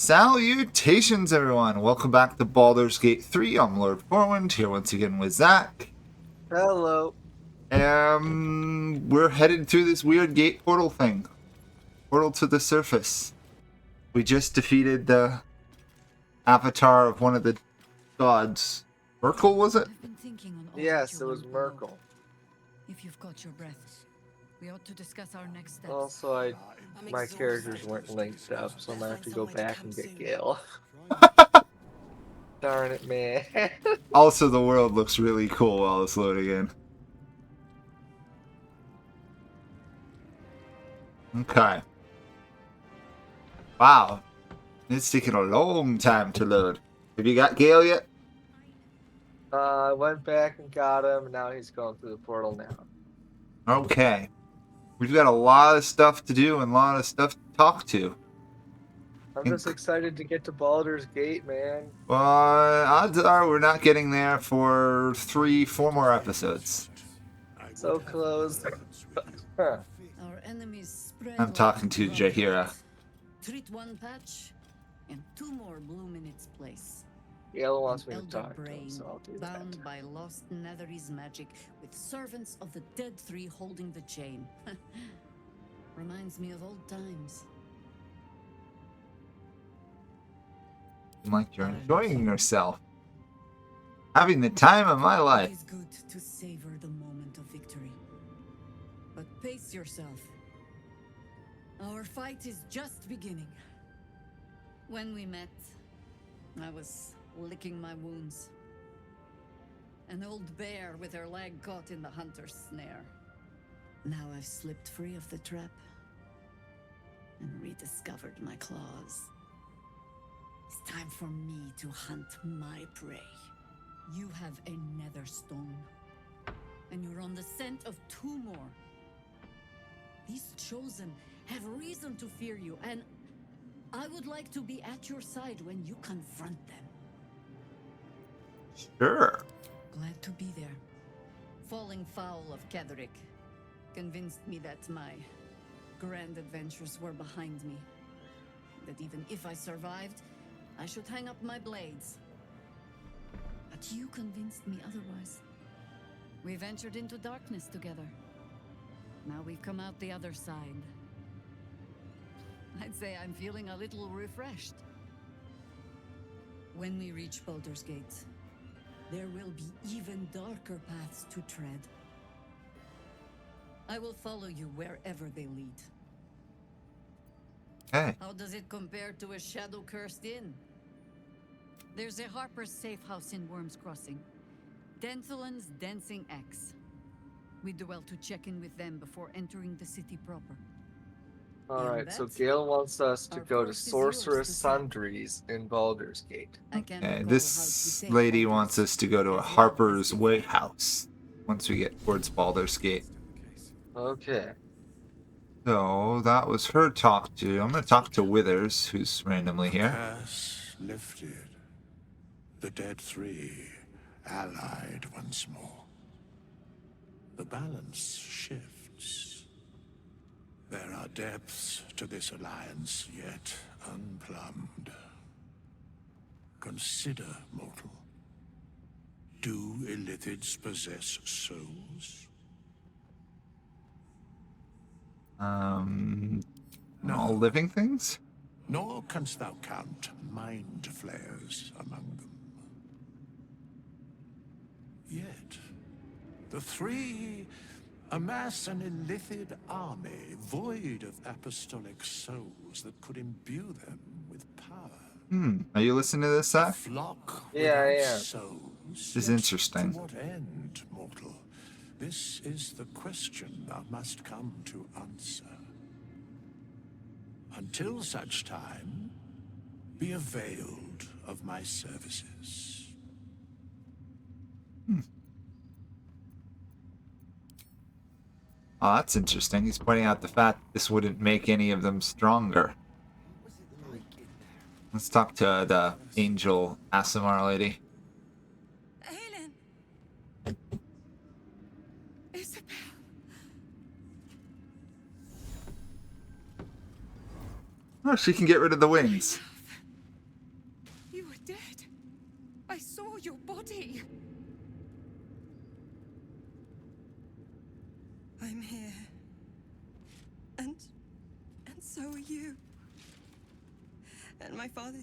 Salutations, everyone! Welcome back to Baldur's Gate 3. I'm Lord Forwind, here once again with Zach. Hello. We're headed through this weird gate portal thing. Portal to the surface. We just defeated the avatar of one of the gods. Merkel, was it? Yes, it was Merkel. If you've got your breath, we ought to discuss our next steps. Also, my characters weren't linked up, so I'm gonna have to go back and get Gale. Darn it, man. Also, the world looks really cool while it's loading in. Okay. Wow. It's taking a long time to load. Have you got Gale yet? I went back and got him, and now he's going through the portal now. Okay. We've got a lot of stuff to do and a lot of stuff to talk to. I'm just excited to get to Baldur's Gate, man. Odds are we're not getting there for 3-4 more episodes. So close. Our enemies spread I'm talking to Jaheira. Treat one patch, and two more bloom in its place. Gale wants me to Elder talk to brain, him, so I'll do that. bound by lost Netherese magic, with servants of the dead three holding the chain. Reminds me of old times. Like you're enjoying yourself. Having the time of my It life. is good to savor the moment of victory. But pace yourself. Our fight is just beginning. When we met, I was licking my wounds. An old bear with her leg caught in the hunter's snare. Now I've slipped free of the trap and rediscovered my claws. It's time for me to hunt my prey. You have a nether stone, and you're on the scent of two more. These chosen have reason to fear you, and I would like to be at your side when you confront them. Sure. Glad to be there. Falling foul of Ketherick convinced me that my grand adventures were behind me. That even if I survived, I should hang up my blades. But you convinced me otherwise. We ventured into darkness together. Now we've come out the other side. I'd say I'm feeling a little refreshed. When we reach Baldur's Gate, there will be even darker paths to tread. I will follow you wherever they lead. Hey. How does it compare to a shadow-cursed inn? There's a Harper's safe house in Worm's Crossing. Denthalen's Dancing Axe. We do well to check in with them before entering the city proper. Alright, so Gale wants us to go to Sorceress Sundry's in Baldur's Gate. Okay, this lady wants us to go to a Harper's Way house once we get towards Baldur's Gate. Okay. So that was her talk to. I'm going to talk to Withers, who's randomly here. Curse lifted. The dead three allied once more. The balance shifts. There are depths to this alliance yet unplumbed. Consider, mortal. Do Illithids possess souls? All living things? Nor canst thou count mind flayers among them. Yet, the three amass an Illithid army void of apostolic souls that could imbue them with power. Are you listening to this, Zach? Flock Yeah, without yeah. souls. This is Yet interesting. To what end, mortal? This is the question thou must come to answer. Until such time, be availed of my services. Oh, that's interesting. He's pointing out the fact that this wouldn't make any of them stronger. Let's talk to the angel Asimar lady. Helen! Isabel! Oh, she can get rid of the wings. body. I'm here. And so are you. And my father,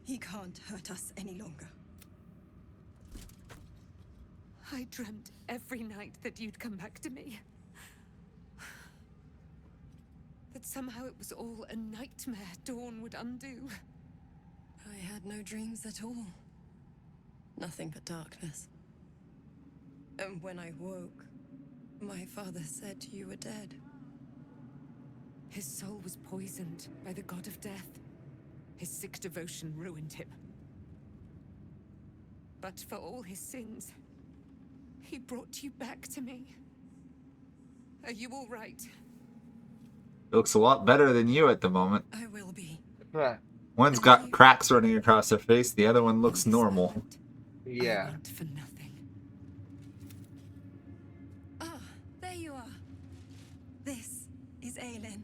he can't hurt us any longer. I dreamt every night that you'd come back to me. That somehow it was all a nightmare Dawn would undo. I had no dreams at all. Nothing but darkness. And when I woke, my father said you were dead. His soul was poisoned by the god of death. His sick devotion ruined him. But for all his sins, he brought you back to me. Are you all right? Looks a lot better than you at the moment. I will be. Huh. One's got cracks running across her face, the other one looks normal. I Yeah. want for nothing. Ah, there you are. This is Aelin.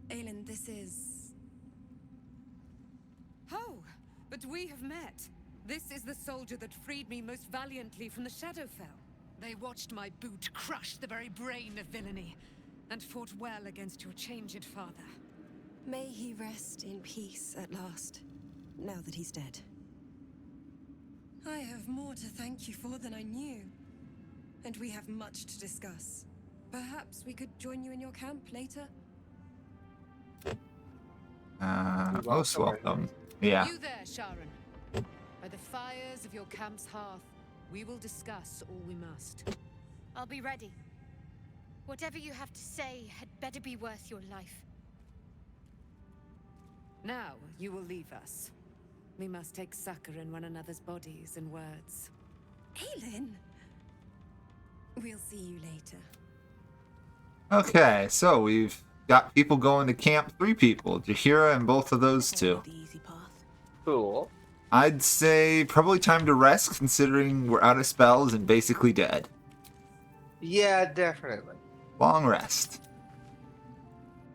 Aelin, this is... Oh, but we have met. This is the soldier that freed me most valiantly from the Shadowfell. They watched my boot crush the very brain of villainy, and fought well against your changed father. May he rest in peace at last, now that he's dead. I have more to thank you for than I knew. And we have much to discuss. Perhaps we could join you in your camp later? Most welcome. Yeah. You there, Sharon. By the fires of your camp's hearth, we will discuss all we must. I'll be ready. Whatever you have to say had better be worth your life. Now, you will leave us. We must take succor in one another's bodies and words. Aelin! We'll see you later. Okay, so we've got people going to camp, 3 people. Jaheira and both of those 2. The easy path. Cool. I'd say probably time to rest, considering we're out of spells and basically dead. Yeah, definitely. Long rest.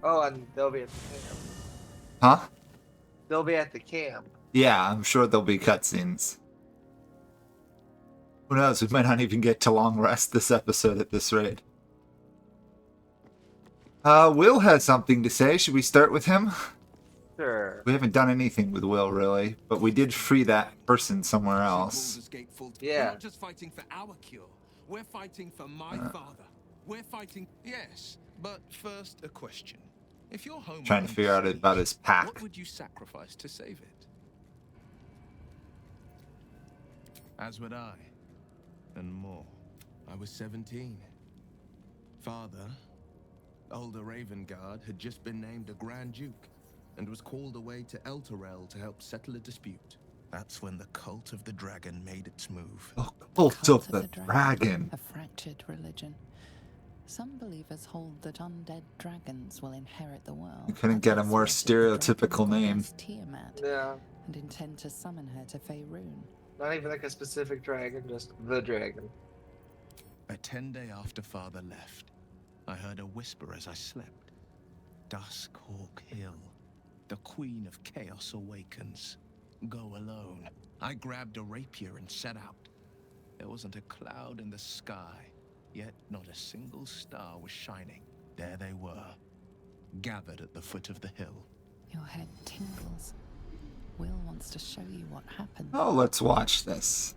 Oh, and they'll be at the camp. Huh? They'll be at the camp. Yeah, I'm sure there'll be cutscenes. Who knows, we might not even get to long rest this episode at this rate. Will has something to say. Should we start with him? Sure. We haven't done anything with Will, really, but we did free that person somewhere else. Yeah. We're not just fighting for our cure. We're fighting for my father. We're fighting... Yes, but first a question. If your home Trying to figure out about his pack. What would you sacrifice to save it? As would I. And more. I was 17. Father, older Ravengard, had just been named a Grand Duke and was called away to Elturel to help settle a dispute. That's when the cult of the dragon made its move. Oh, Cult of the Dragon. A fractured religion. Some believers hold that undead dragons will inherit the world. You couldn't get a more stereotypical name. Tiamat, Yeah. and intend to summon her to Faerun. Not even like a specific dragon, just the dragon. A 10-day after Father left, I heard a whisper as I slept. Duskhawk Hill. The Queen of Chaos awakens. Go alone. I grabbed a rapier and set out. There wasn't a cloud in the sky, yet not a single star was shining. There they were, gathered at the foot of the hill. Your head tingles. Will wants to show you what happened. Oh, let's watch this.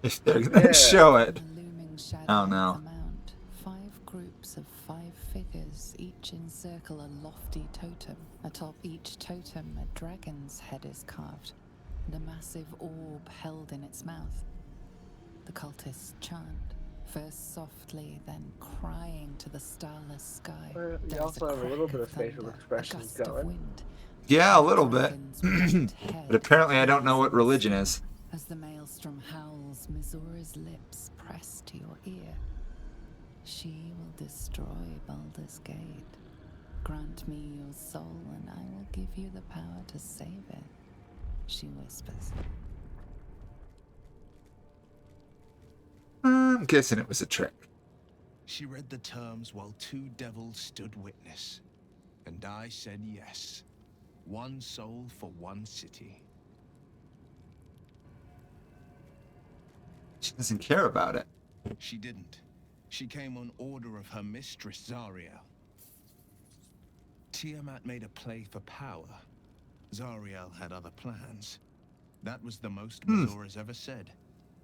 If they're gonna show it. In the looming shadow Oh, of no. the mount, 5 groups of 5 figures each encircle a lofty totem. Atop each totem, a dragon's head is carved, and a massive orb held in its mouth. The cultists chant, first softly, then crying to the starless sky. You There is also have a little crack bit of facial thunder, expressions a gust of going. wind. Yeah, a little bit. Dragon's white head But apparently I don't know what religion is. As the maelstrom howls, Mizura's lips press to your ear. She will destroy Baldur's Gate. Grant me your soul, and I will give you the power to save it, she whispers. I'm guessing it was a trick. She read the terms while 2 devils stood witness. And I said yes. 1 soul for 1 city. She doesn't care about it. She didn't. She came on order of her mistress, Zariel. Tiamat made a play for power. Zariel had other plans. That was the most Mazora's ever said.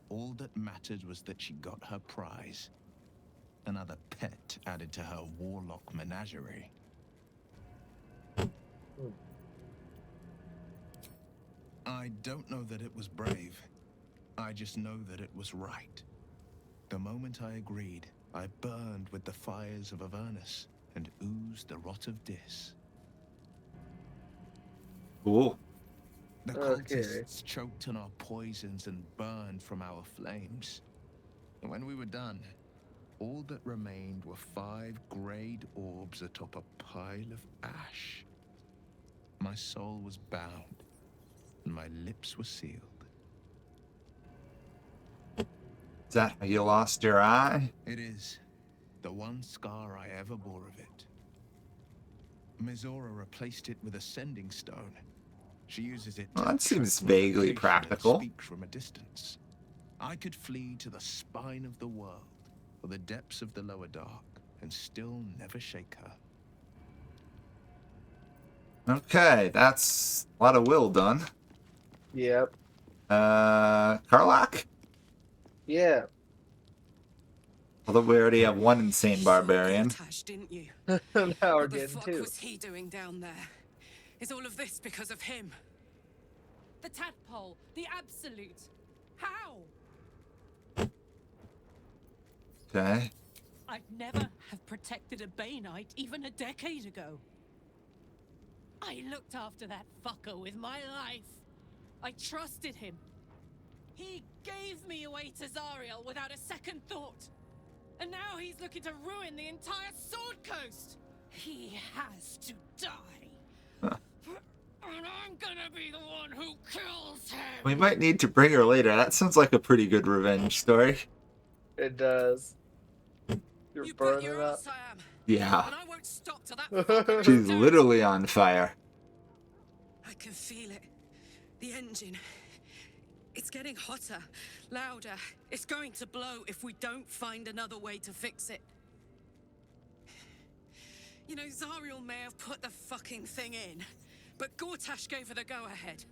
All that mattered was that she got her prize. Another pet added to her warlock menagerie. I don't know that it was brave. I just know that it was right. The moment I agreed, I burned with the fires of Avernus and oozed the rot of Dis. Cool. The cultists choked on our poisons and burned from our flames. And when we were done, all that remained were 5 greyed orbs atop a pile of ash. My soul was bound, and my lips were sealed. Is that how you lost your eye? It is the one scar I ever bore of it. Mizora replaced it with a sending stone. She uses it. Well, to that seems track vaguely location practical. and speak from a distance. I could flee to the spine of the world, or the depths of the lower dark, and still never shake her. Okay, that's a lot of will done. Yep. Karlach? Yeah. Although we already have one insane barbarian. Tash, didn't you? Now we're What the getting fuck 2. was he doing down there? Is all of this because of him? The tadpole, the absolute. How? Okay. I'd never have protected a Bay Knight even a decade ago. I looked after that fucker with my life. I trusted him. He gave me away to Zariel without a second thought. And now he's looking to ruin the entire Sword Coast. He has to die. And I'm gonna be the one who kills him. We might need to bring her later. That sounds like a pretty good revenge story. It does. You're You bet burning your up. ass I am. Yeah. And I won't stop till that fucker She's is dead. literally on fire. I can feel it. The engine. It's getting hotter, louder. It's going to blow if we don't find another way to fix it. You know, Zariel may have put the fucking thing in, but Gortash gave her the go-ahead.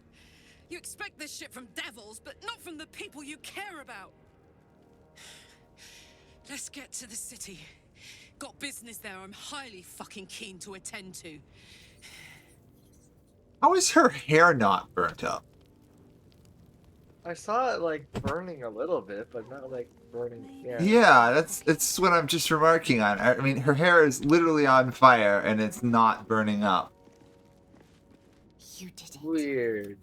You expect this shit from devils, but not from the people you care about. Let's get to the city. Got business there I'm highly fucking keen to attend to. How is her hair not burnt up? I saw it like burning a little bit, but not like burning. Yeah. Yeah, that's what I'm just remarking on. I mean, her hair is literally on fire and it's not burning up. You did it. Weird.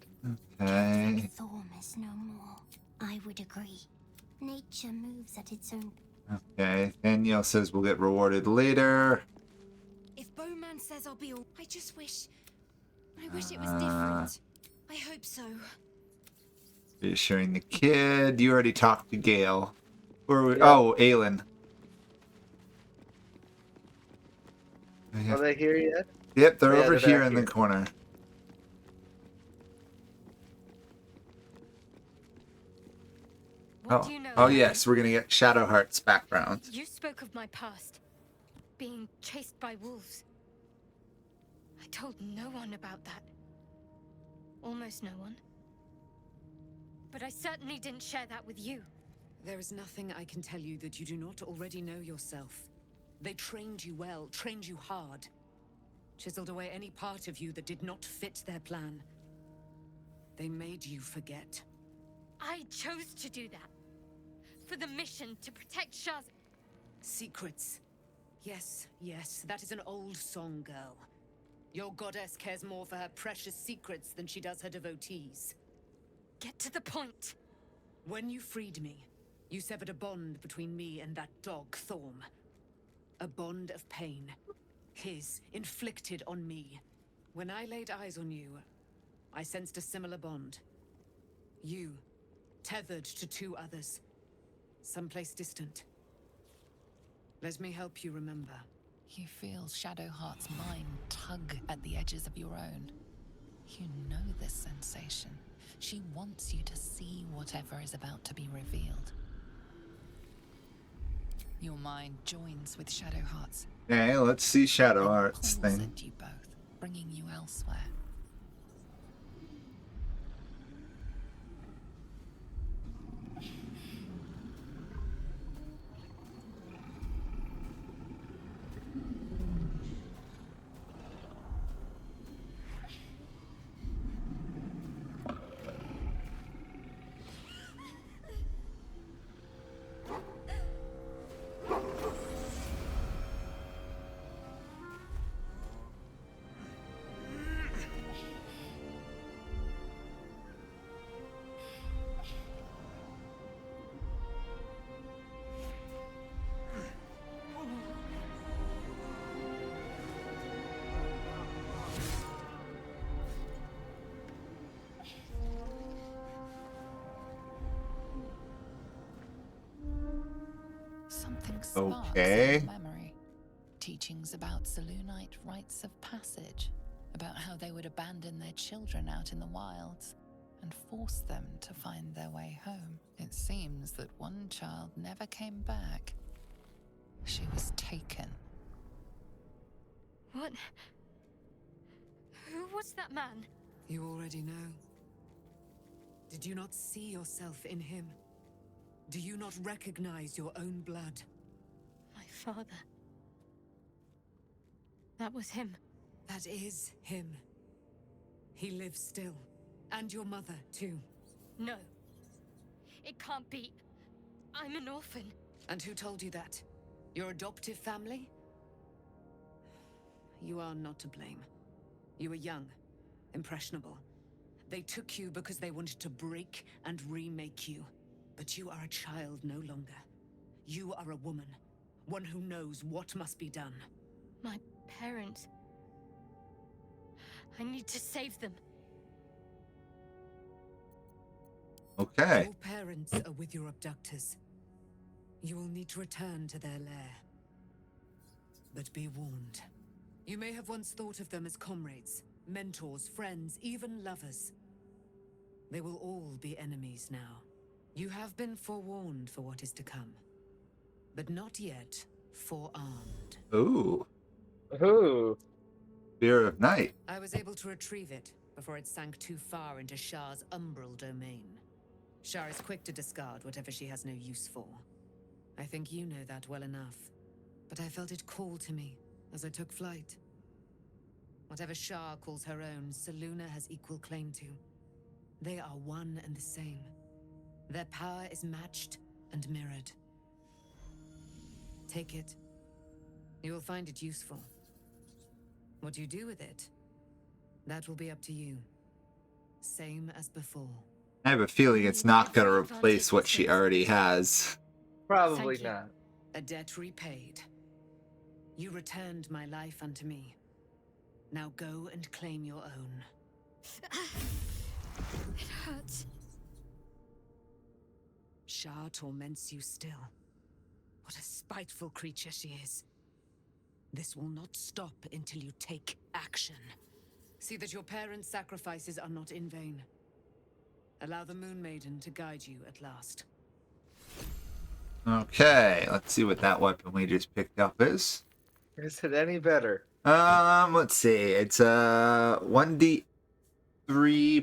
Okay. Thorm is no more. I would agree. Nature moves at its own. Okay. Danielle says we'll get rewarded later. If Bowman says I'll be all, I just wish. I wish it was different. I hope so. Reassuring the kid. You already talked to Gale. Or Yeah. Oh, Aelin. Are they here yet? Yep, they're Yeah, over they're here back in the here. corner. What do you know? Oh Ellie? yes, we're gonna get Shadowheart's background. You spoke of my past, being chased by wolves. I told no one about that. Almost no one. But I certainly didn't share that with you. There is nothing I can tell you that you do not already know yourself. They trained you well, trained you hard. Chiseled away any part of you that did not fit their plan. They made you forget. I chose to do that. For the mission to protect Shaz. Secrets. Yes, yes, that is an old song, girl. Your goddess cares more for her precious secrets than she does her devotees. Get to the point. When you freed me, you severed a bond between me and that dog, Thorm. A bond of pain. His, inflicted on me. When I laid eyes on you, I sensed a similar bond. You, tethered to 2 others. Someplace distant. Let me help you remember. You feel Shadowheart's mind tug at the edges of your own. You know this sensation. She wants you to see whatever is about to be revealed. Your mind joins with Shadowheart's. Okay, let's see Shadowheart's Pulls thing. at you both, bringing you elsewhere. Something sparks Okay. in memory. Teachings about Selûnite rites of passage, about how they would abandon their children out in the wilds and force them to find their way home. It seems that one child never came back. She was taken. What? Who was that man? You already know. Did you not see yourself in him? Do you not recognize your own blood? My father. That was him. That is him. He lives still. And your mother, too. No. It can't be. I'm an orphan. And who told you that? Your adoptive family? You are not to blame. You were young, impressionable. They took you because they wanted to break and remake you. But you are a child no longer. You are a woman. One who knows what must be done. My parents. I need to save them. Okay. Your parents are with your abductors. You will need to return to their lair. But be warned. You may have once thought of them as comrades, mentors, friends, even lovers. They will all be enemies now. You have been forewarned for what is to come, but not yet forearmed. Ooh. Ooh. Fear of Night. I was able to retrieve it before it sank too far into Shah's umbral domain. Shah is quick to discard whatever she has no use for. I think you know that well enough, but I felt it call to me as I took flight. Whatever Shah calls her own, Selûne has equal claim to. They are one and the same. Their power is matched and mirrored. Take it. You will find it useful. What you do with it, that will be up to you. Same as before. I have a feeling it's not going to replace what she already has. Probably not. A debt repaid. You returned my life unto me. Now go and claim your own. It hurts. Shah torments you still. What a spiteful creature she is. This will not stop until you take action. See that your parents' sacrifices are not in vain. Allow the Moon Maiden to guide you at last. Okay, let's see what that weapon we just picked up is. Is it any better? Let's see. It's 1d3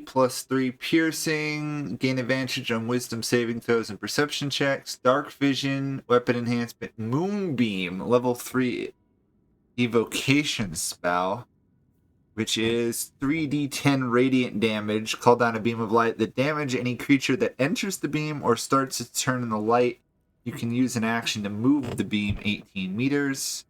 plus 3 piercing, gain advantage on wisdom saving throws and perception checks, dark vision, weapon enhancement, moonbeam, level 3 evocation spell, which is 3d10 radiant damage. Call down a beam of light that damage any creature that enters the beam or starts its turn in the light. You can use an action to move the beam 18 meters.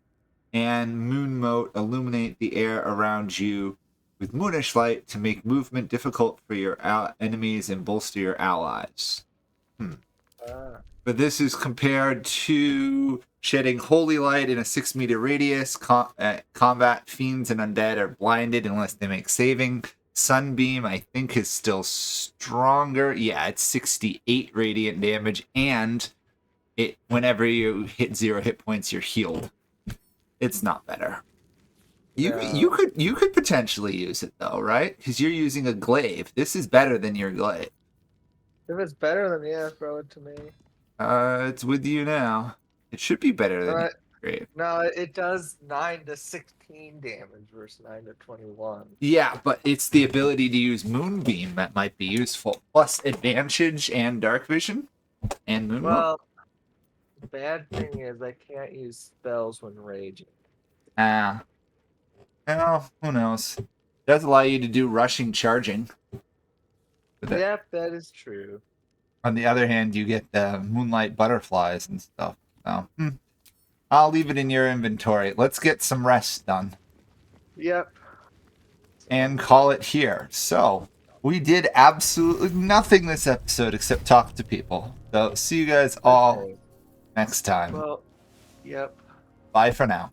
And moon mote, illuminate the air around you with moonish light to make movement difficult for your enemies and bolster your allies. But this is compared to shedding holy light in a 6-meter radius. Combat fiends and undead are blinded unless they make saving. Sunbeam, I think, is still stronger. Yeah, it's 68 radiant damage, and whenever you hit 0 hit points, you're healed. It's not better. You could potentially use it though, right? Because you're using a glaive. This is better than your glaive. If it's better than, yeah, throw it to me. It's with you now. It should be better than But grave. no, it does 9 to 16 damage versus 9 to 21. Yeah, but it's the ability to use Moonbeam that might be useful. Plus advantage and dark vision and moonbeam. Well, the bad thing is I can't use spells when raging. Well, who knows? It does allow you to do rushing charging. Yep, that is true. On the other hand, you get the moonlight butterflies and stuff. So, I'll leave it in your inventory. Let's get some rest done. Yep. And call it here. So, we did absolutely nothing this episode except talk to people. So, see you guys all next time. Well, yep. Bye for now.